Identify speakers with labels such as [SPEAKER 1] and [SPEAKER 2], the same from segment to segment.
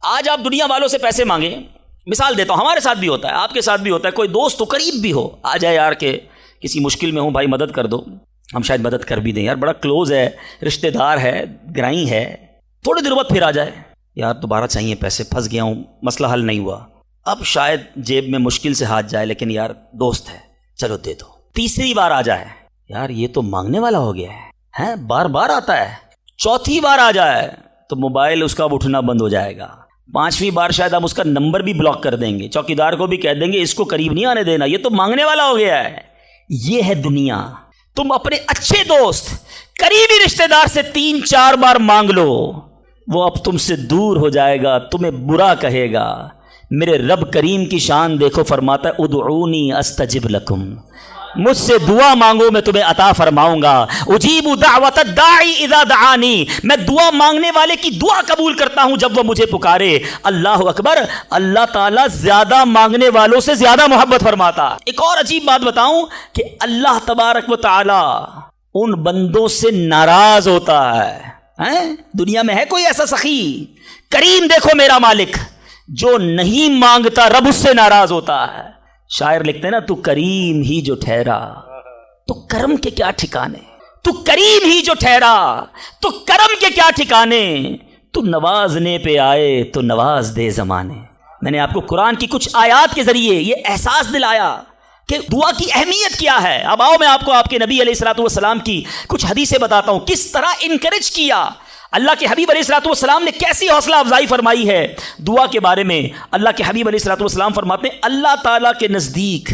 [SPEAKER 1] آج آپ دنیا والوں سے پیسے مانگیں، مثال دیتا ہوں، ہمارے ساتھ بھی ہوتا ہے، آپ کے ساتھ بھی ہوتا ہے، کوئی دوست تو قریب بھی ہو آ جائے یار کہ کسی مشکل میں ہوں بھائی مدد کر دو، ہم شاید مدد کر بھی دیں، یار بڑا کلوز ہے، رشتہ دار ہے، گرائی ہے، تھوڑے دیر بعد پھر آ جائے یار دوبارہ چاہیے پیسے، پھنس گیا ہوں، مسئلہ حل نہیں ہوا، اب شاید جیب میں مشکل سے ہاتھ جائے لیکن یار دوست ہے چلو دے دو، تیسری بار آ جائے یار یہ تو مانگنے والا ہو گیا ہے، بار بار آتا ہے، چوتھی بار آ جائے تو موبائل اس کا اب اٹھنا بند ہو جائے گا، پانچویں بار شاید ہم اس کا نمبر بھی بلاک کر دیں گے، چوکیدار کو بھی کہہ دیں گے اس کو قریب نہیں آنے دینا، یہ تو مانگنے والا ہو گیا ہے۔ یہ ہے دنیا۔ تم اپنے اچھے دوست قریبی رشتہ دار سے 3-4 بار مانگ لو، وہ اب تم سے دور ہو جائے گا، تمہیں برا کہے گا۔ میرے رب کریم کی شان دیکھو، فرماتا ہے ادعونی استجب لکم، مجھ سے دعا مانگو میں تمہیں عطا فرماؤں گا۔ اجیب دعوت الداعی اذا دعانی، میں دعا مانگنے والے کی دعا قبول کرتا ہوں جب وہ مجھے پکارے۔ اللہ اکبر، اللہ تعالیٰ زیادہ مانگنے والوں سے زیادہ محبت فرماتا۔ ایک اور عجیب بات بتاؤں کہ اللہ تبارک و تعالیٰ ان بندوں سے ناراض ہوتا ہے۔ دنیا میں ہے کوئی ایسا سخی؟ کریم دیکھو میرا مالک، جو نہیں مانگتا رب اس سے ناراض ہوتا ہے۔ شاعر لکھتے ہیں نا، تو کریم ہی جو ٹھہرا تو کرم کے کیا ٹھکانے، تو کریم ہی جو ٹھہرا تو کرم کے کیا ٹھکانے، تو نوازنے پہ آئے تو نواز دے زمانے۔ میں نے آپ کو قرآن کی کچھ آیات کے ذریعے یہ احساس دلایا کہ دعا کی اہمیت کیا ہے۔ اب آؤ میں آپ کو آپ کے نبی علیہ الصلوۃ والسلام کی کچھ حدیثیں بتاتا ہوں، کس طرح انکریج کیا اللہ کے حبیب علیہ الصلوۃ والسلام نے، کیسی حوصلہ افزائی فرمائی ہے دعا کے بارے میں۔ اللہ کے حبیب علیہ الصلوۃ والسلام فرماتے ہیں اللہ تعالیٰ کے نزدیک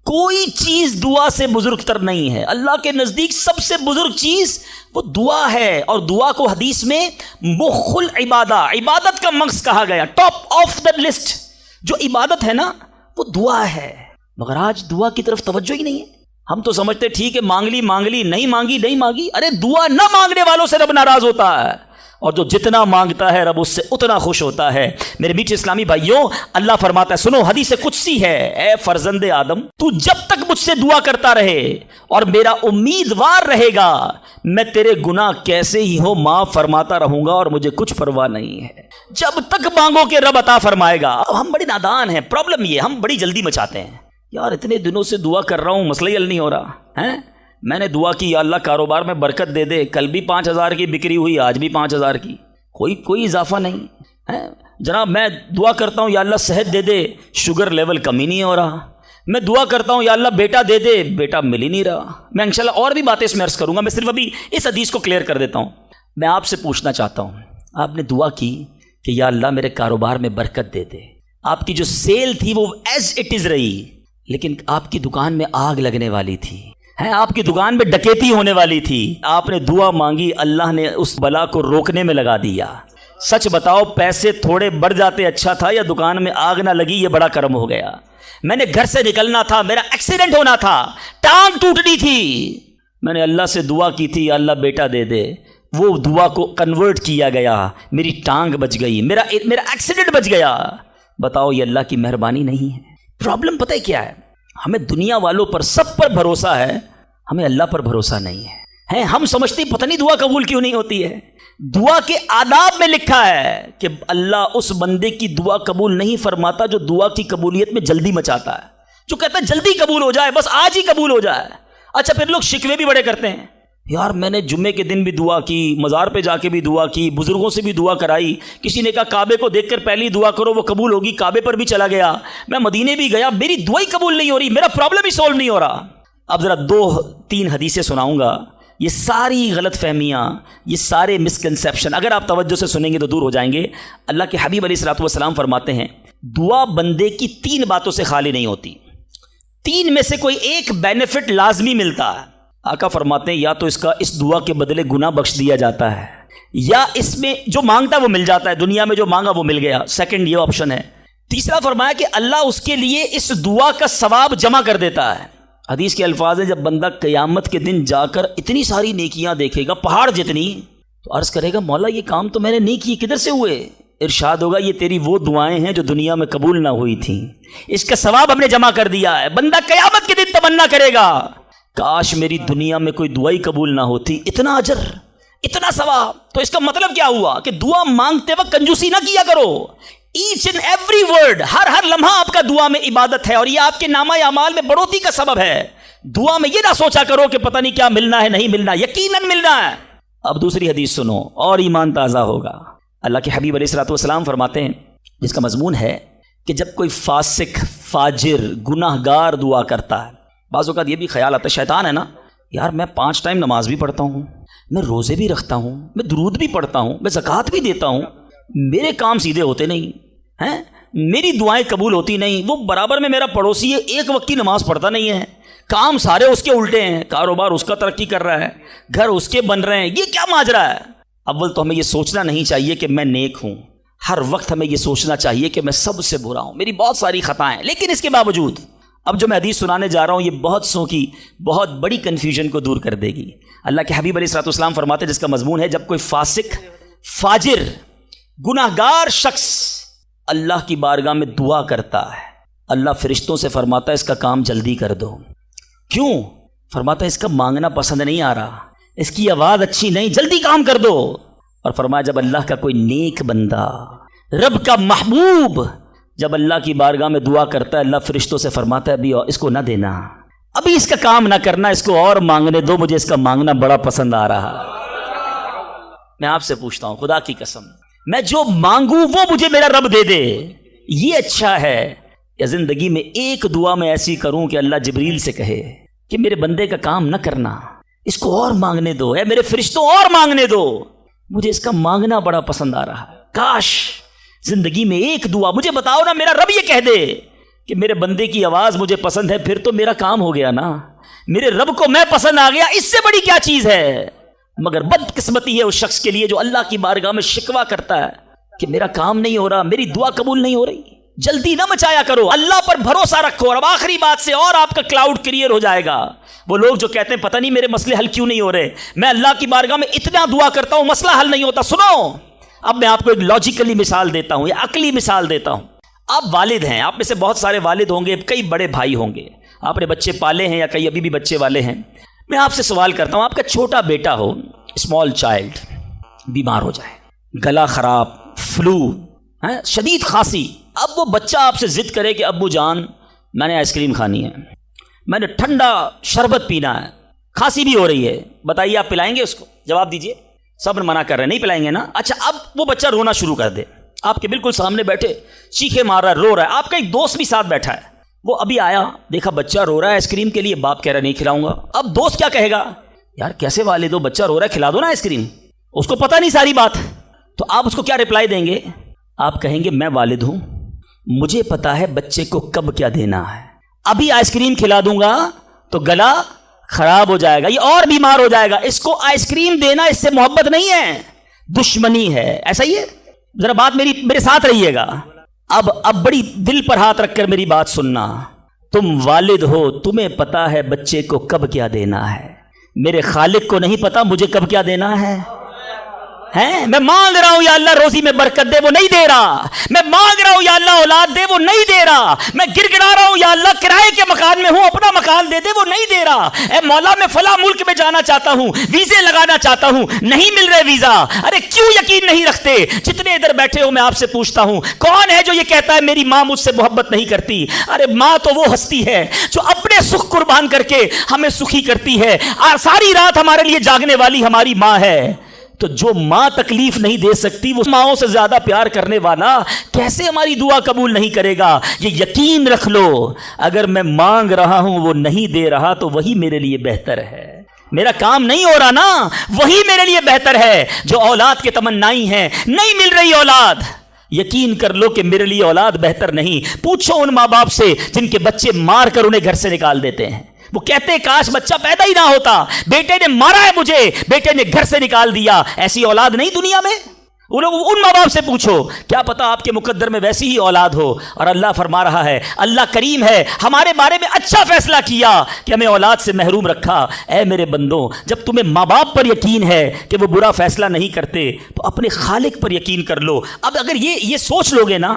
[SPEAKER 1] کوئی چیز دعا سے بزرگ تر نہیں ہے۔ اللہ کے نزدیک سب سے بزرگ چیز وہ دعا ہے، اور دعا کو حدیث میں مخ العبادہ، عبادت کا مغز کہا گیا، ٹاپ آف دا لسٹ جو عبادت ہے نا وہ دعا ہے۔ مگر آج دعا کی طرف توجہ ہی نہیں ہے۔ ہم تو سمجھتے ٹھیک ہے مانگ لی، نہیں مانگی، ارے دعا نہ مانگنے والوں سے رب ناراض ہوتا ہے، اور جو جتنا مانگتا ہے رب اس سے اتنا خوش ہوتا ہے۔ میرے میٹھے اسلامی بھائیوں، اللہ فرماتا ہے، سنو حدیث قدسی ہے، اے فرزند آدم تو جب تک مجھ سے دعا کرتا رہے اور میرا امیدوار رہے گا، میں تیرے گناہ کیسے ہی ہو معاف فرماتا رہوں گا اور مجھے کچھ پرواہ نہیں ہے۔ جب تک مانگو کہ رب عطا فرمائے گا۔ اب ہم بڑے نادان ہیں، پرابلم یہ ہم بڑی جلدی مچاتے ہیں، یار اتنے دنوں سے دعا کر رہا ہوں مسئلہ حل نہیں ہو رہا ہے، میں نے دعا کی یا اللہ کاروبار میں برکت دے دے، کل بھی 5,000 کی بکری ہوئی، آج بھی 5,000 کی، کوئی اضافہ نہیں ہے۔ جناب میں دعا کرتا ہوں یا اللہ صحت دے دے، شوگر لیول کم ہی نہیں ہو رہا۔ میں دعا کرتا ہوں یا اللہ بیٹا دے دے، بیٹا مل ہی نہیں رہا۔ میں انشاءاللہ اور بھی باتیں اس میں عرض کروں گا، میں صرف ابھی اس حدیث کو کلیئر کر دیتا ہوں۔ میں آپ سے پوچھنا چاہتا ہوں، آپ نے دعا کی کہ یا اللہ میرے کاروبار میں برکت دے دے، آپ کی جو سیل تھی وہ ایز اٹ از رہی، لیکن آپ کی دکان میں آگ لگنے والی تھی، آپ کی دکان میں ڈکیتی ہونے والی تھی، آپ نے دعا مانگی، اللہ نے اس بلا کو روکنے میں لگا دیا۔ سچ بتاؤ پیسے تھوڑے بڑھ جاتے اچھا تھا، یا دکان میں آگ نہ لگی یہ بڑا کرم ہو گیا؟ میں نے گھر سے نکلنا تھا، میرا ایکسیڈنٹ ہونا تھا، ٹانگ ٹوٹنی تھی، میں نے اللہ سے دعا کی تھی اللہ بیٹا دے دے، وہ دعا کو کنورٹ کیا گیا، میری ٹانگ بچ گئی، میرا ایکسیڈنٹ بچ گیا۔ بتاؤ یہ اللہ کی مہربانی نہیں ہے؟ پرابلم پتہ ہے کیا ہے؟ ہمیں دنیا والوں پر سب پر بھروسہ ہے، ہمیں اللہ پر بھروسہ نہیں ہے۔ ہم سمجھتے پتہ نہیں دعا قبول کیوں نہیں ہوتی ہے۔ دعا کے آداب میں لکھا ہے کہ اللہ اس بندے کی دعا قبول نہیں فرماتا جو دعا کی قبولیت میں جلدی مچاتا ہے، جو کہتا ہے جلدی قبول ہو جائے، بس آج ہی قبول ہو جائے۔ اچھا پھر لوگ شکوے بھی بڑے کرتے ہیں، یار میں نے جمعے کے دن بھی دعا کی، مزار پہ جا کے بھی دعا کی، بزرگوں سے بھی دعا کرائی، کسی نے کہا کعبے کو دیکھ کر پہلی دعا کرو وہ قبول ہوگی، کعبے پر بھی چلا گیا، میں مدینے بھی گیا، میری دعا ہی قبول نہیں ہو رہی، میرا پرابلم ہی سولو نہیں ہو رہا۔ اب ذرا 2-3 حدیثیں سناؤں گا، یہ ساری غلط فہمیاں، یہ سارے مسکنسیپشن اگر آپ توجہ سے سنیں گے تو دور ہو جائیں گے۔ اللہ کے حبیب علیہ الصلوۃ والسلام فرماتے ہیں دعا بندے کی 3 باتوں سے خالی نہیں ہوتی، 3 میں سے کوئی ایک بینیفٹ لازمی ملتا ہے۔ آقا فرماتے ہیں یا تو اس دعا کے بدلے گناہ بخش دیا جاتا ہے، یا اس میں جو مانگتا ہے وہ مل جاتا ہے، دنیا میں جو مانگا وہ مل گیا، سیکنڈ یہ آپشن ہے۔ تیسرا فرمایا کہ اللہ اس کے لیے اس دعا کا ثواب جمع کر دیتا ہے۔ حدیث کے الفاظ ہیں جب بندہ قیامت کے دن جا کر اتنی ساری نیکیاں دیکھے گا، پہاڑ جتنی، تو عرض کرے گا مولا یہ کام تو میں نے نہیں کیے، کدھر سے ہوئے؟ ارشاد ہوگا یہ تیری وہ دعائیں ہیں جو دنیا میں قبول نہ ہوئی تھیں، اس کا ثواب ہم نے جمع کر دیا ہے۔ بندہ قیامت کے دن تمنا کرے گا کاش میری دنیا میں کوئی دعائی قبول نہ ہوتی، اتنا اجر، اتنا ثواب. تو اس کا مطلب کیا ہوا کہ دعا مانگتے وقت کنجوسی نہ کیا کرو. ایچ اینڈ ایوری ورڈ، ہر لمحہ آپ کا دعا میں عبادت ہے، اور یہ آپ کے نامہ اعمال میں بڑھوتری کا سبب ہے. دعا میں یہ نہ سوچا کرو کہ پتہ نہیں کیا ملنا ہے نہیں ملنا، یقیناً ملنا ہے. اب دوسری حدیث سنو اور ایمان تازہ ہوگا. اللہ کے حبیب علیہ الصلوۃ والسلام فرماتے ہیں، جس کا مضمون ہے کہ جب کوئی فاسق، فاجر، گناہ گار دعا کرتا ہے، بعض اوقات یہ بھی خیال آتا ہے شیطان ہے نا، یار میں 5 ٹائم نماز بھی پڑھتا ہوں، میں روزے بھی رکھتا ہوں، میں درود بھی پڑھتا ہوں، میں زکوٰۃ بھی دیتا ہوں، میرے کام سیدھے ہوتے نہیں ہیں، میری دعائیں قبول ہوتی نہیں. وہ برابر میں میرا پڑوسی ہے، ایک وقت کی نماز پڑھتا نہیں ہے، کام سارے اس کے الٹے ہیں، کاروبار اس کا ترقی کر رہا ہے، گھر اس کے بن رہے ہیں، یہ کیا ماجرا ہے؟ اول تو ہمیں یہ سوچنا نہیں چاہیے کہ میں نیک ہوں، ہر وقت ہمیں یہ سوچنا چاہیے کہ میں سب سے برا ہوں، میری بہت ساری خطائیں. لیکن اس کے باوجود اب جو میں حدیث سنانے جا رہا ہوں یہ بہت سو کی بہت بڑی کنفیوژن کو دور کر دے گی. اللہ کے حبیب علیہ الصلوۃ والسلام فرماتے ہیں، جس کا مضمون ہے جب کوئی فاسق، فاجر، گناہ گار شخص اللہ کی بارگاہ میں دعا کرتا ہے، اللہ فرشتوں سے فرماتا ہے اس کا کام جلدی کر دو. کیوں؟ فرماتا ہے اس کا مانگنا پسند نہیں آ رہا، اس کی آواز اچھی نہیں، جلدی کام کر دو. اور فرمایا جب اللہ کا کوئی نیک بندہ، رب کا محبوب جب اللہ کی بارگاہ میں دعا کرتا ہے، اللہ فرشتوں سے فرماتا ہے ابھی اس کو نہ دینا، ابھی اس کا کام نہ کرنا، اس کو اور مانگنے دو، مجھے اس کا مانگنا بڑا پسند آ رہا. میں آپ سے پوچھتا ہوں خدا کی قسم، میں جو مانگوں وہ مجھے میرا رب دے دے، یہ اچھا ہے یا زندگی میں ایک دعا میں ایسی کروں کہ اللہ جبریل سے کہے کہ میرے بندے کا کام نہ کرنا، اس کو اور مانگنے دو، اے میرے فرشتوں اور مانگنے دو، مجھے اس کا مانگنا بڑا پسند آ رہا ہے. کاش زندگی میں ایک دعا، مجھے بتاؤ نا، میرا رب یہ کہہ دے کہ میرے بندے کی آواز مجھے پسند ہے، پھر تو میرا کام ہو گیا نا، میرے رب کو میں پسند آ گیا، اس سے بڑی کیا چیز ہے. مگر بدقسمتی ہے اس شخص کے لیے جو اللہ کی بارگاہ میں شکوہ کرتا ہے کہ میرا کام نہیں ہو رہا، میری دعا قبول نہیں ہو رہی. جلدی نہ مچایا کرو، اللہ پر بھروسہ رکھو. اور اب آخری بات سے اور آپ کا کلاؤڈ کلیئر ہو جائے گا. وہ لوگ جو کہتے ہیں پتہ نہیں میرے مسئلے حل کیوں نہیں ہو رہے، میں اللہ کی بارگاہ میں اتنا دعا کرتا ہوں مسئلہ حل نہیں ہوتا. سنو، اب میں آپ کو ایک لاجیکلی مثال دیتا ہوں یا عقلی مثال دیتا ہوں. آپ والد ہیں، آپ میں سے بہت سارے والد ہوں گے، کئی بڑے بھائی ہوں گے، آپ نے بچے پالے ہیں یا کئی ابھی بھی بچے والے ہیں. میں آپ سے سوال کرتا ہوں، آپ کا چھوٹا بیٹا ہو، اسمال چائلڈ، بیمار ہو جائے، گلا خراب، فلو، شدید کھانسی. اب وہ بچہ آپ سے ضد کرے کہ ابو جان میں نے آئس کریم کھانی ہے، میں نے ٹھنڈا شربت پینا ہے، کھانسی بھی ہو رہی ہے، بتائیے آپ پلائیں گے اس کو؟ جواب دیجئے. سب منع کر رہے ہیں، نہیں پلائیں گے نا. اچھا اب وہ بچہ رونا شروع کر دے، آپ کے بالکل سامنے بیٹھے چیخے مار رہا ہے، رو رہا ہے، آپ کا ایک دوست بھی ساتھ بیٹھا ہے، وہ ابھی آیا، دیکھا بچہ رو رہا ہے آئس کریم کے لیے، باپ کہہ رہا ہے نہیں کھلاؤں گا. اب دوست کیا کہے گا؟ یار کیسے والد ہو، بچہ رو رہا ہے کھلا دو نا آئس کریم. اس کو پتہ نہیں ساری بات. تو آپ اس کو کیا رپلائی دیں گے؟ آپ کہیں گے میں والد ہوں، مجھے پتا ہے بچے کو کب کیا دینا ہے، ابھی آئس کریم کھلا دوں گا تو گلا خراب ہو جائے گا، یہ اور بیمار ہو جائے گا، اس کو آئس کریم دینا اس سے محبت نہیں ہے، دشمنی ہے. ایسا ہی ہے؟ ذرا بات میرے ساتھ رہیے گا. اب بڑی دل پر ہاتھ رکھ کر میری بات سننا. تم والد ہو، تمہیں پتا ہے بچے کو کب کیا دینا ہے، میرے خالق کو نہیں پتا مجھے کب کیا دینا ہے. میں مانگ رہا ہوں یا اللہ روزی میں برکت دے، وہ نہیں دے رہا. میں مانگ رہا ہوں یا اللہ اولاد دے، وہ نہیں دے رہا. میں گر گڑا رہا ہوں یا اللہ کرائے کے مکان میں ہوں، اپنا مکان دے دے، وہ نہیں دے رہا. اے مولا میں فلاں ملک میں جانا چاہتا ہوں، ویزے لگانا چاہتا ہوں، نہیں مل رہے ویزا. ارے کیوں یقین نہیں رکھتے؟ جتنے ادھر بیٹھے ہو میں آپ سے پوچھتا ہوں، کون ہے جو یہ کہتا ہے میری ماں مجھ سے محبت نہیں کرتی؟ ارے ماں تو وہ ہستی ہے جو اپنے سکھ قربان کر کے ہمیں سخی کرتی ہے، ساری رات ہمارے لیے جاگنے والی ہماری ماں ہے. تو جو ماں تکلیف نہیں دے سکتی، وہ ماؤں سے زیادہ پیار کرنے والا کیسے ہماری دعا قبول نہیں کرے گا؟ یہ یقین رکھ لو، اگر میں مانگ رہا ہوں وہ نہیں دے رہا تو وہی میرے لیے بہتر ہے. میرا کام نہیں ہو رہا نا، وہی میرے لیے بہتر ہے. جو اولاد کے تمنائی ہیں، نہیں مل رہی اولاد، یقین کر لو کہ میرے لیے اولاد بہتر نہیں. پوچھو ان ماں باپ سے جن کے بچے مار کر انہیں گھر سے نکال دیتے ہیں. وہ کہتے ہیں کاش بچہ پیدا ہی نہ ہوتا، بیٹے نے مارا ہے مجھے، بیٹے نے گھر سے نکال دیا. ایسی اولاد نہیں دنیا میں. ان ماں باپ سے پوچھو، کیا پتا آپ کے مقدر میں ویسی ہی اولاد ہو. اور اللہ فرما رہا ہے، اللہ کریم ہے، ہمارے بارے میں اچھا فیصلہ کیا کہ ہمیں اولاد سے محروم رکھا. اے میرے بندوں، جب تمہیں ماں باپ پر یقین ہے کہ وہ برا فیصلہ نہیں کرتے تو اپنے خالق پر یقین کر لو. اب اگر یہ سوچ لو گے نا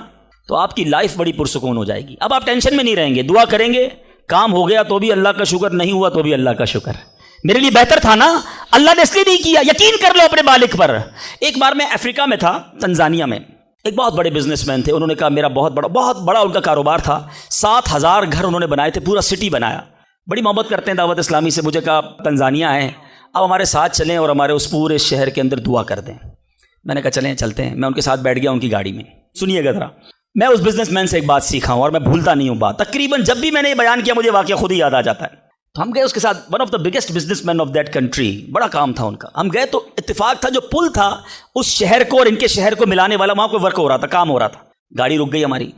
[SPEAKER 1] تو آپ کی لائف بڑی پرسکون ہو جائے گی. اب آپ ٹینشن میں نہیں رہیں گے، دعا کریں گے، کام ہو گیا تو بھی اللہ کا شکر، نہیں ہوا تو بھی اللہ کا شکر. میرے لیے بہتر تھا نا، اللہ نے اس لیے نہیں کیا. یقین کر لو اپنے مالک پر. ایک بار میں افریقہ میں تھا، تنزانیہ میں. ایک بہت بڑے بزنس مین تھے، انہوں نے کہا میرا بہت بڑا ان کا کاروبار تھا. 7,000 گھر انہوں نے بنائے تھے، پورا سٹی بنایا. بڑی محبت کرتے ہیں دعوت اسلامی سے. مجھے کہا تنزانیہ ہیں، اب ہمارے ساتھ چلیں اور ہمارے اس پورے شہر کے اندر دعا کر دیں. میں نے کہا چلیں چلتے ہیں. میں ان کے ساتھ بیٹھ گیا ان کی گاڑی میں. سنیے گا ذرا، میں اس بزنس مین سے ایک بات سیکھا ہوں اور میں بھولتا نہیں ہوں بات. تقریباً جب بھی میں نے یہ بیان کیا مجھے واقعہ خود ہی یاد آ جاتا ہے. تو ہم گئے اس کے ساتھ، one of the biggest business man of that country, بڑا کام تھا ان کا. ہم گئے تو اتفاق تھا جو پل تھا اس شہر کو اور ان کے شہر کو ملانے والا، وہاں کوئی ورک ہو رہا تھا، کام ہو رہا تھا. گاڑی رک گئی ہماری.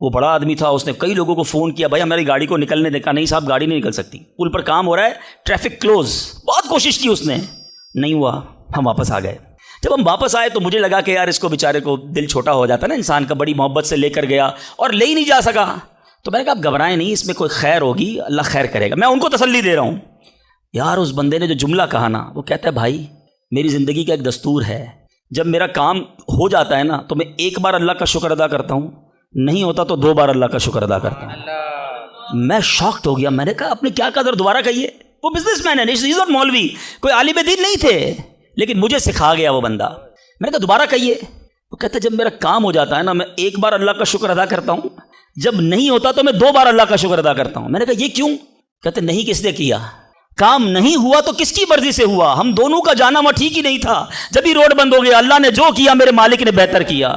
[SPEAKER 1] وہ بڑا آدمی تھا، اس نے کئی لوگوں کو فون کیا، بھائی ہماری گاڑی کو نکلنے دیکھا. نہیں صاحب گاڑی نہیں نکل سکتی، پل پر کام ہو رہا ہے، ٹریفک کلوز. بہت کوشش کی اس نے، نہیں ہوا. ہم واپس آ گئے. جب ہم واپس آئے تو مجھے لگا کہ یار اس کو بیچارے کو دل چھوٹا ہو جاتا ہے نا انسان کا. بڑی محبت سے لے کر گیا اور لے ہی نہیں جا سکا. تو میں نے کہا آپ گھبرائیں نہیں، اس میں کوئی خیر ہوگی، اللہ خیر کرے گا. میں ان کو تسلی دے رہا ہوں. یار اس بندے نے جو جملہ کہا نا، وہ کہتا ہے بھائی میری زندگی کا ایک دستور ہے، جب میرا کام ہو جاتا ہے نا تو میں ایک بار اللہ کا شکر ادا کرتا ہوں، نہیں ہوتا تو 2 بار اللہ کا شکر ادا کرتا ہوں. میں شاکڈ ہو گیا. میں نے کہا آپ نے کیا کہا، ذرا دوبارہ کہیے. وہ بزنس مین ہے، مولوی، کوئی عالم دین نہیں تھے، لیکن مجھے سکھا گیا وہ بندہ. میں نے کہا دوبارہ کہیے. وہ کہتا ہے جب میرا کام ہو جاتا ہے نا میں ایک بار اللہ کا شکر ادا کرتا ہوں، جب نہیں ہوتا تو میں 2 بار اللہ کا شکر ادا کرتا ہوں. میں نے کہا یہ کیوں؟ کہتے نہیں کس نے کیا، کام نہیں ہوا تو کس کی مرضی سے ہوا، ہم دونوں کا جانا وہاں ٹھیک ہی نہیں تھا. جب ہی روڈ بند ہو گیا، اللہ نے جو کیا میرے مالک نے بہتر کیا.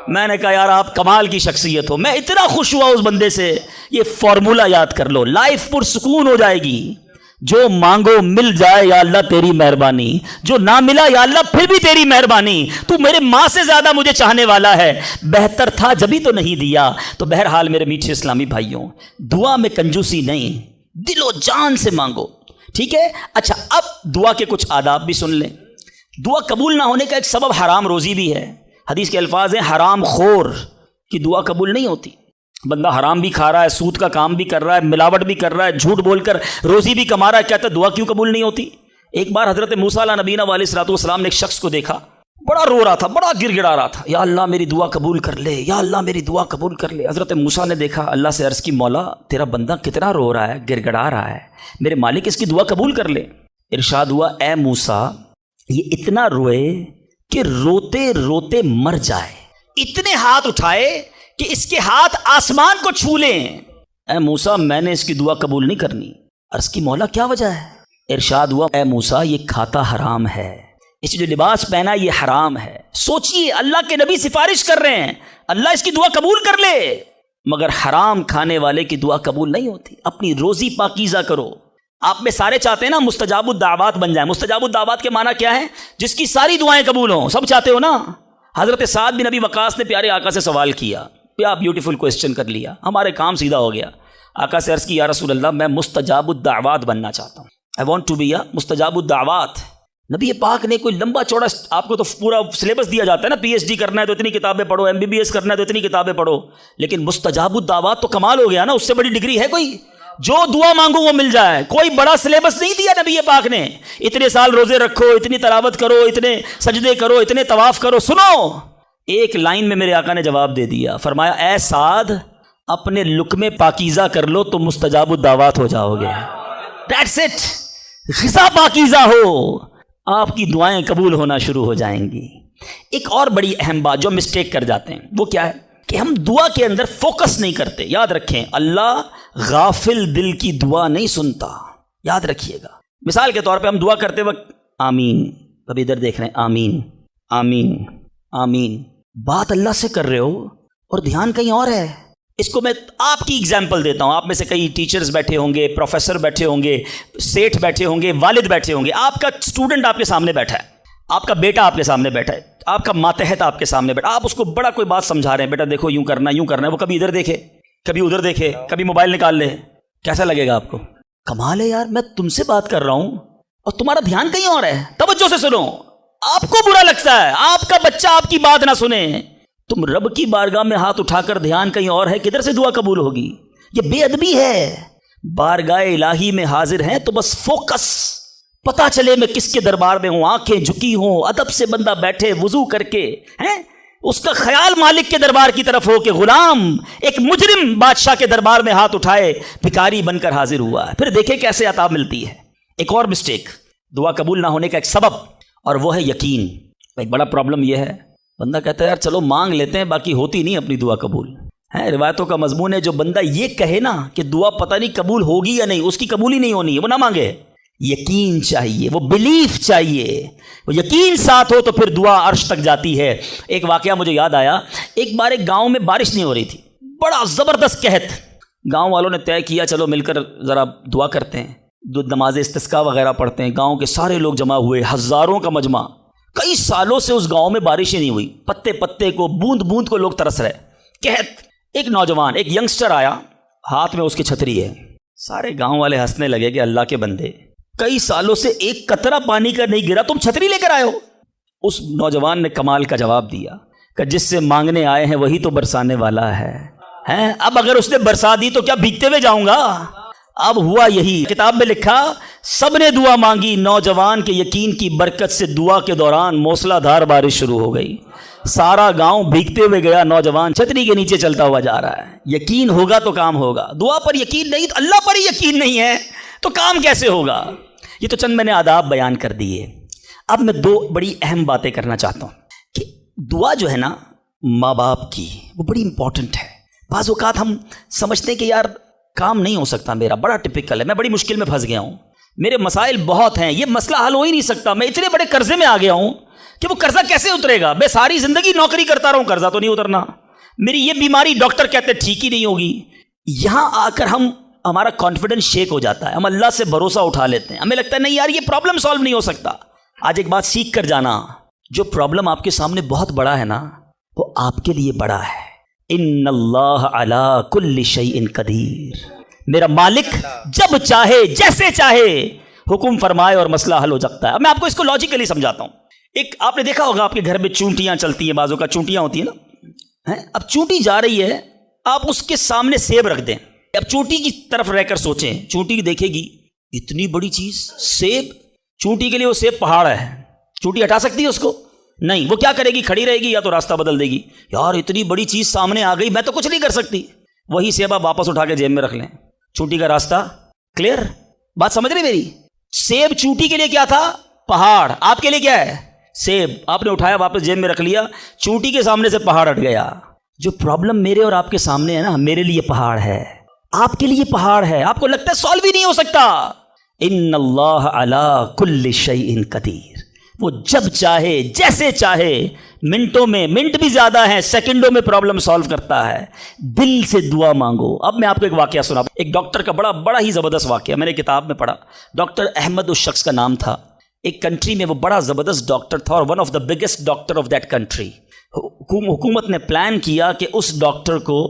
[SPEAKER 1] میں نے کہا یار آپ کمال کی شخصیت ہو. میں اتنا خوش ہوا اس بندے سے. یہ فارمولہ یاد کر لو، لائف پرسکون ہو جائے گی. جو مانگو مل جائے یا اللہ تیری مہربانی، جو نہ ملا یا اللہ پھر بھی تیری مہربانی. تو میرے ماں سے زیادہ مجھے چاہنے والا ہے، بہتر تھا جبھی تو نہیں دیا. تو بہرحال میرے میٹھے اسلامی بھائیوں، دعا میں کنجوسی نہیں، دل و جان سے مانگو. ٹھیک ہے. اچھا اب دعا کے کچھ آداب بھی سن لیں. دعا قبول نہ ہونے کا ایک سبب حرام روزی بھی ہے. حدیث کے الفاظ ہیں حرام خور کی دعا قبول نہیں ہوتی. بندہ حرام بھی کھا رہا ہے، سود کا کام بھی کر رہا ہے، ملاوٹ بھی کر رہا ہے، جھوٹ بول کر روزی بھی کما رہا ہے، کہتا ہے دعا کیوں قبول نہیں ہوتی. ایک بار حضرت موسیٰ علیہ نبینا علیہ الصلوۃ والسلام نے ایک شخص کو دیکھا، بڑا رو رہا تھا، بڑا گر گڑا رہا تھا، یا اللہ میری دعا قبول کر لے، یا اللہ میری دعا قبول کر لے. حضرت موسیٰ نے دیکھا، اللہ سے عرض کی مولا تیرا بندہ کتنا رو رہا ہے، گر گڑا رہا ہے، میرے مالک اس کی دعا قبول کر لے. ارشاد ہوا اے موسیٰ یہ اتنا روئے کہ روتے روتے مر جائے، اتنے ہاتھ اٹھائے کہ اس کے ہاتھ آسمان کو چھو لیں. اے موسیٰ میں نے اس کی دعا قبول نہیں کرنی. عرض کی مولا کیا وجہ ہے؟ ارشاد ہوا اے موسیٰ یہ کھاتا حرام ہے، اس جو لباس پہنا یہ حرام ہے. سوچئے اللہ کے نبی سفارش کر رہے ہیں اللہ اس کی دعا قبول کر لے، مگر حرام کھانے والے کی دعا قبول نہیں ہوتی. اپنی روزی پاکیزہ کرو. آپ میں سارے چاہتے ہیں نا مستجاب الدعوات بن جائیں. مستجاب الدعوات کے معنی کیا ہے؟ جس کی ساری دعائیں قبول ہوں. سب چاہتے ہو نا. حضرت سعد بن ابی وقاص نے پیارے آقا سے سوال کیا، کیا بیوٹیفل کوسچن کر لیا، ہمارے کام سیدھا ہو گیا. آقا سے عرض کی یا رسول اللہ میں مستجاب الدعوات بننا چاہتا ہوں، I want to be مستجاب الدعوات. نبی پاک نے کوئی لمبا چوڑا، آپ کو تو پورا سلیبس دیا جاتا ہے نا، پی ایچ ڈی کرنا ہے تو اتنی کتابیں پڑھو، ایم بی بی ایس کرنا ہے تو اتنی کتابیں پڑھو، لیکن مستجاب الدعوات تو کمال ہو گیا نا. اس سے بڑی ڈگری ہے کوئی؟ جو دعا مانگو وہ مل جائے. کوئی بڑا سلیبس نہیں دیا نبی پاک نے، اتنے سال روزے رکھو، اتنی تلاوت کرو، اتنے سجدے کرو، اتنے طواف کرو. سنو ایک لائن میں میرے آقا نے جواب دے دیا، فرمایا اے سعد اپنے لقمے پاکیزہ کر لو تو مستجاب الدعوات ہو جاؤ گے. That's it. غذا پاکیزہ ہو، آپ کی دعائیں قبول ہونا شروع ہو جائیں گی. ایک اور بڑی اہم بات جو مسٹیک کر جاتے ہیں وہ کیا ہے کہ ہم دعا کے اندر فوکس نہیں کرتے. یاد رکھیں اللہ غافل دل کی دعا نہیں سنتا، یاد رکھیے گا. مثال کے طور پہ ہم دعا کرتے وقت آمین، ابھی ادھر دیکھ رہے ہیں، آمین آمین آمین، بات اللہ سے کر رہے ہو اور دھیان کہیں اور ہے. اس کو میں آپ کی اگزامپل دیتا ہوں. آپ میں سے کئی ٹیچرز بیٹھے ہوں گے، پروفیسر بیٹھے ہوں گے، سیٹھ بیٹھے ہوں گے، والد بیٹھے ہوں گے. آپ کا اسٹوڈنٹ آپ کے سامنے بیٹھا ہے، آپ کا بیٹا آپ کے سامنے بیٹھا ہے، آپ کا ماتحت آپ کے سامنے بیٹھا، آپ اس کو بڑا کوئی بات سمجھا رہے ہیں، بیٹا دیکھو یوں کرنا یوں کرنا ہے. وہ کبھی ادھر دیکھے، کبھی ادھر دیکھے، کبھی موبائل نکال لے. کیسا لگے گا آپ کو؟ کمال ہے یار، میں تم سے بات کر رہا ہوں اور تمہارا دھیان کہیں اور ہے. توجہ سے سنو. آپ کو برا لگتا ہے آپ کا بچہ آپ کی بات نہ سنے. تم رب کی بارگاہ میں ہاتھ اٹھا کر دھیان کہیں اور ہے، کدھر سے دعا قبول ہوگی؟ یہ بے ادبی ہے. بارگاہ الہی میں حاضر ہیں تو بس فوکس، پتا چلے میں کس کے دربار میں ہوں، آنکھیں جھکی ہوں، ادب سے بندہ بیٹھے وضو کر کے ہیں، اس کا خیال مالک کے دربار کی طرف ہو کہ غلام ایک مجرم بادشاہ کے دربار میں ہاتھ اٹھائے بھکاری بن کر حاضر ہوا ہے. پھر دیکھیں کیسے عطا ملتی ہے. ایک اور مسٹیک دعا قبول نہ ہونے کا ایک سبب، اور وہ ہے یقین۔ ایک بڑا پرابلم یہ ہے، بندہ کہتا ہے یار چلو مانگ لیتے ہیں، باقی ہوتی نہیں اپنی دعا قبول ہے۔ روایتوں کا مضمون ہے جو بندہ یہ کہے نا کہ دعا پتہ نہیں قبول ہوگی یا نہیں، اس کی قبول ہی نہیں ہونی ہے، وہ نہ مانگے۔ یقین چاہیے، وہ بلیف چاہیے، وہ یقین ساتھ ہو تو پھر دعا عرش تک جاتی ہے۔ ایک واقعہ مجھے یاد آیا، ایک بار ایک گاؤں میں بارش نہیں ہو رہی تھی، بڑا زبردست قحط۔ گاؤں والوں نے طے کیا چلو مل کر ذرا دعا کرتے ہیں، نماز استسقاء وغیرہ پڑھتے ہیں۔ گاؤں کے سارے لوگ جمع ہوئے، ہزاروں کا مجمع۔ کئی سالوں سے اس گاؤں میں بارش ہی نہیں ہوئی، پتے پتے کو، بوند بوند کو لوگ ترس رہے، قحط۔ ایک نوجوان، ایک ینگسٹر آیا، ہاتھ میں اس کی چھتری ہے۔ سارے گاؤں والے ہنسنے لگے کہ اللہ کے بندے، کئی سالوں سے ایک قطرہ پانی کا نہیں گرا، تم چھتری لے کر آئے ہو۔ اس نوجوان نے کمال کا جواب دیا کہ جس سے مانگنے آئے ہیں وہی تو برسانے والا ہے۔ اب اگر اس نے برسا دی تو کیا بھیگتے ہوئے جاؤں گا؟ اب ہوا یہی، کتاب میں لکھا سب نے دعا مانگی، نوجوان کے یقین کی برکت سے دعا کے دوران موسلا دھار بارش شروع ہو گئی۔ سارا گاؤں بھیگتے ہوئے گیا، نوجوان چھتری کے نیچے چلتا ہوا جا رہا ہے۔ یقین ہوگا تو کام ہوگا، دعا پر یقین نہیں تو اللہ پر ہی یقین نہیں ہے تو کام کیسے ہوگا؟ یہ تو چند میں نے آداب بیان کر دیے۔ اب میں دو بڑی اہم باتیں کرنا چاہتا ہوں کہ دعا جو ہے نا ماں باپ کی، وہ بڑی امپورٹنٹ ہے۔ بعض اوقات ہم سمجھتے ہیں کہ یار کام نہیں ہو سکتا، میرا بڑا ٹپیکل ہے، میں بڑی مشکل میں پھنس گیا ہوں، میرے مسائل بہت ہیں، یہ مسئلہ حل ہو ہی نہیں سکتا، میں اتنے بڑے قرضے میں آ گیا ہوں کہ وہ قرضہ کیسے اترے گا؟ میں ساری زندگی نوکری کرتا رہوں، قرضہ تو نہیں اترنا، میری یہ بیماری ڈاکٹر کہتے ٹھیک ہی نہیں ہوگی۔ یہاں آ کر ہمارا کانفیڈنس شیک ہو جاتا ہے، ہم اللہ سے بھروسہ اٹھا لیتے ہیں، ہمیں لگتا ہے نہیں یار یہ پرابلم سالو نہیں ہو سکتا۔ آج ایک بات سیکھ کر جانا، جو پرابلم آپ کے سامنے بہت بڑا ہے نا، وہ آپ کے لیے بڑا ہے۔ ان اللہ علی کل شیء قدیر، میرا مالک جب چاہے جیسے چاہے حکم فرمائے اور مسئلہ حل ہو سکتا ہے۔ اب میں آپ کو اس کو لاجیکلی سمجھاتا ہوں۔ ایک آپ نے دیکھا ہوگا آپ کے گھر میں چونٹیاں چلتی ہیں، بازوں کا چونٹیاں ہوتی ہیں نا، اب چونٹی جا رہی ہے، آپ اس کے سامنے سیب رکھ دیں، اب چونٹی کی طرف رہ کر سوچیں، چونٹی دیکھے گی اتنی بڑی چیز سیب، چونٹی کے لیے وہ سیب پہاڑ ہے، چونٹی ہٹا سکتی ہے اس کو؟ نہیں، وہ کیا کرے گی؟ کھڑی رہے گی یا تو راستہ بدل دے گی، یار اتنی بڑی چیز سامنے آ گئی میں تو کچھ نہیں کر سکتی۔ وہی سیب آپ واپس اٹھا کے جیب میں رکھ لیں، چونٹی کا راستہ کلیئر۔ بات سمجھ رہے میری؟ سیب چونٹی کے لیے کیا تھا؟ پہاڑ۔ آپ کے لیے کیا ہے؟ سیب۔ آپ نے اٹھایا واپس جیب میں رکھ لیا، چونٹی کے سامنے سے پہاڑ ہٹ گیا۔ جو پرابلم میرے اور آپ کے سامنے ہے نا، میرے لیے پہاڑ ہے، آپ کے لیے پہاڑ ہے، آپ کو لگتا ہے سالو ہی نہیں ہو سکتا۔ ان اللہ علی کل شیء قدیر، وہ جب چاہے جیسے چاہے، منٹوں میں، منٹ بھی زیادہ ہیں، سیکنڈوں میں پرابلم سالو کرتا ہے۔ دل سے دعا مانگو۔ اب میں آپ کو ایک واقعہ سنا، ایک ڈاکٹر کا بڑا ہی زبردست واقعہ، میں نے کتاب میں پڑھا۔ ڈاکٹر احمد اس شخص کا نام تھا، ایک کنٹری میں وہ بڑا زبردست ڈاکٹر تھا اور one of the biggest doctor of that country. حکومت نے پلان کیا کہ اس ڈاکٹر کو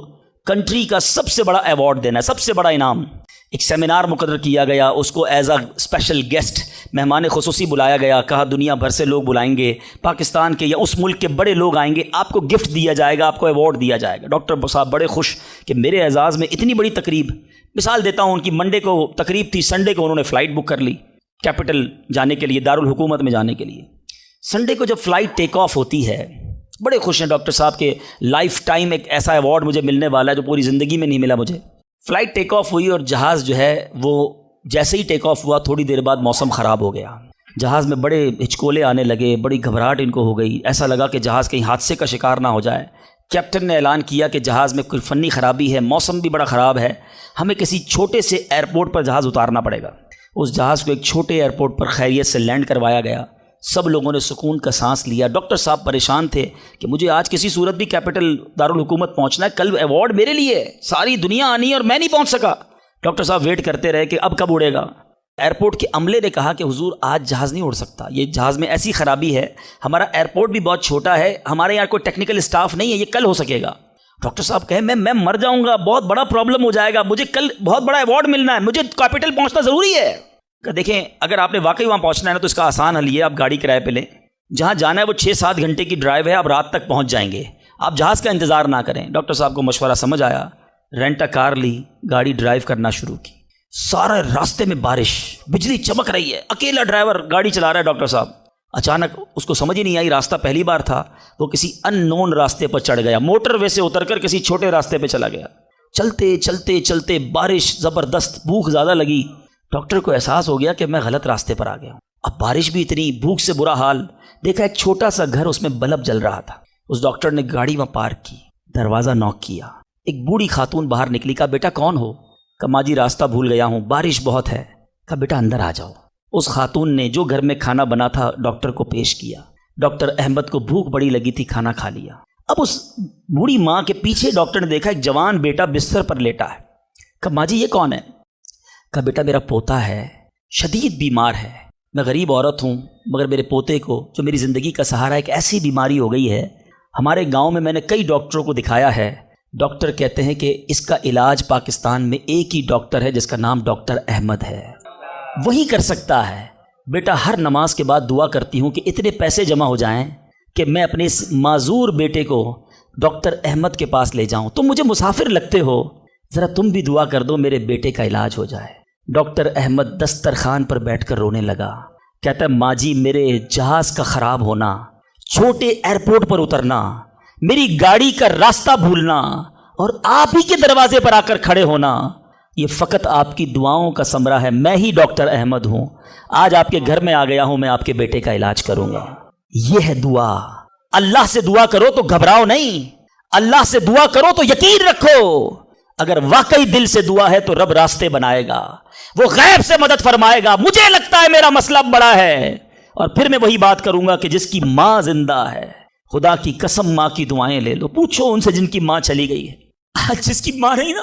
[SPEAKER 1] کنٹری کا سب سے بڑا ایوارڈ دینا ہے، سب سے بڑا انعام۔ ایک سیمینار مقرر کیا گیا، اس کو ایز اے اسپیشل گیسٹ، مہمان خصوصی بلایا گیا، کہا دنیا بھر سے لوگ بلائیں گے، پاکستان کے یا اس ملک کے بڑے لوگ آئیں گے، آپ کو گفٹ دیا جائے گا، آپ کو ایوارڈ دیا جائے گا۔ ڈاکٹر صاحب بڑے خوش کہ میرے اعزاز میں اتنی بڑی تقریب۔ مثال دیتا ہوں، ان کی منڈے کو تقریب تھی، سنڈے کو انہوں نے فلائٹ بک کر لی کیپٹل جانے کے لیے، دارالحکومت میں جانے کے لیے۔ سنڈے کو جب فلائٹ ٹیک آف ہوتی ہے، بڑے خوش ہیں ڈاکٹر صاحب کے لائف ٹائم ایک ایسا ایوارڈ مجھے ملنے والا ہے جو پوری زندگی میں نہیں ملا مجھے۔ فلائٹ ٹیک آف ہوئی اور جہاز جو ہے وہ جیسے ہی ٹیک آف ہوا تھوڑی دیر بعد موسم خراب ہو گیا، جہاز میں بڑے ہچکولے آنے لگے، بڑی گھبراہٹ ان کو ہو گئی، ایسا لگا کہ جہاز کہیں حادثے کا شکار نہ ہو جائے۔ کیپٹن نے اعلان کیا کہ جہاز میں کوئی فنی خرابی ہے، موسم بھی بڑا خراب ہے، ہمیں کسی چھوٹے سے ایئرپورٹ پر جہاز اتارنا پڑے گا۔ اس جہاز کو ایک چھوٹے ایئرپورٹ پر خیریت سے لینڈ کروایا گیا، سب لوگوں نے سکون کا سانس لیا۔ ڈاکٹر صاحب پریشان تھے کہ مجھے آج کسی صورت بھی کیپٹل دارالحکومت پہنچنا ہے، کل ایوارڈ میرے لیے، ساری دنیا آنی ہے اور میں نہیں پہنچ سکا۔ ڈاکٹر صاحب ویٹ کرتے رہے کہ اب کب اڑے گا۔ ایئرپورٹ کے عملے نے کہا کہ حضور آج جہاز نہیں اڑ سکتا، یہ جہاز میں ایسی خرابی ہے، ہمارا ایئرپورٹ بھی بہت چھوٹا ہے، ہمارے یہاں کوئی ٹیکنیکل اسٹاف نہیں ہے، یہ کل ہو سکے گا۔ ڈاکٹر صاحب کہے میں مر جاؤں گا، بہت بڑا پرابلم ہو جائے گا، مجھے کل بہت بڑا ایوارڈ ملنا ہے، مجھے کیپٹل پہنچنا ضروری ہے۔ کہ دیکھیں اگر آپ نے واقعی وہاں پہنچنا ہے نا تو اس کا آسان حل یہ ہے، آپ گاڑی کرائے پہ لیں، جہاں جانا ہے وہ 6-7 گھنٹے کی ڈرائیو ہے، آپ رات تک پہنچ جائیں گے، آپ جہاز کا انتظار نہ کریں۔ ڈاکٹر صاحب کو مشورہ سمجھ آیا، رینٹ کار لی، گاڑی ڈرائیو کرنا شروع کی۔ سارے راستے میں بارش، بجلی چمک رہی ہے، اکیلا ڈرائیور گاڑی چلا رہا ہے ڈاکٹر صاحب۔ اچانک اس کو سمجھ ہی نہیں آئی، راستہ پہلی بار تھا، وہ کسی ان نون راستے پر چڑھ گیا، موٹر وے سے اتر کر کسی چھوٹے راستے پہ چلا گیا۔ چلتے چلتے چلتے بارش زبردست، بھوک زیادہ لگی، ڈاکٹر کو احساس ہو گیا کہ میں غلط راستے پر آ گیا ہوں. اب بارش بھی اتنی، بھوک سے برا حال. دیکھا ایک چھوٹا سا گھر، اس میں بلب جل رہا تھا. اس ڈاکٹر نے گاڑی وہاں پارک کی، دروازہ نوک کیا. ایک بوڑھی خاتون باہر نکلی. کہا بیٹا کون ہو؟ کہا ماں جی راستہ بھول گیا ہوں، بارش بہت ہے. کہا بیٹا اندر آ جاؤ. اس خاتون نے جو گھر میں کھانا بنا تھا ڈاکٹر کو پیش کیا. ڈاکٹر احمد کو بھوک بڑی لگی تھی، کھانا کھا لیا. اب اس بوڑھی ماں کے پیچھے ڈاکٹر نے دیکھا ایک جوان بیٹا بستر پر لیٹا ہے. کہا ماں جی یہ کون ہے؟ کہا بیٹا میرا پوتا ہے، شدید بیمار ہے. میں غریب عورت ہوں، مگر میرے پوتے کو جو میری زندگی کا سہارا، ایک ایسی بیماری ہو گئی ہے. ہمارے گاؤں میں نے کئی ڈاکٹروں کو دکھایا ہے. ڈاکٹر کہتے ہیں کہ اس کا علاج پاکستان میں ایک ہی ڈاکٹر ہے جس کا نام ڈاکٹر احمد ہے، وہی کر سکتا ہے. بیٹا ہر نماز کے بعد دعا کرتی ہوں کہ اتنے پیسے جمع ہو جائیں کہ میں اپنے اس معذور بیٹے کو ڈاکٹر احمد کے پاس لے جاؤں. تم مجھے مسافر لگتے ہو، ذرا تم بھی دعا کر دو میرے بیٹے کا علاج ہو جائے. ڈاکٹر احمد دسترخوان پر بیٹھ کر رونے لگا. کہتا ہے ماں جی میرے جہاز کا خراب ہونا، چھوٹے ایئرپورٹ پر اترنا، میری گاڑی کا راستہ بھولنا اور آپ ہی کے دروازے پر آ کر کھڑے ہونا، یہ فقط آپ کی دعاؤں کا ثمرہ ہے. میں ہی ڈاکٹر احمد ہوں، آج آپ کے گھر میں آ گیا ہوں، میں آپ کے بیٹے کا علاج کروں گا. یہ ہے دعا. اللہ سے دعا کرو تو گھبراؤ نہیں، اللہ سے دعا کرو تو یقین رکھو اگر واقعی دل سے دعا ہے تو رب راستے بنائے گا، وہ غیب سے مدد فرمائے گا. مجھے لگتا ہے میرا مسئلہ بڑا ہے. اور پھر میں وہی بات کروں گا کہ جس کی ماں زندہ ہے، خدا کی قسم ماں کی دعائیں لے لو، پوچھو ان سے جن کی ماں چلی گئی ہے. آج جس کی ماں نہیں نا،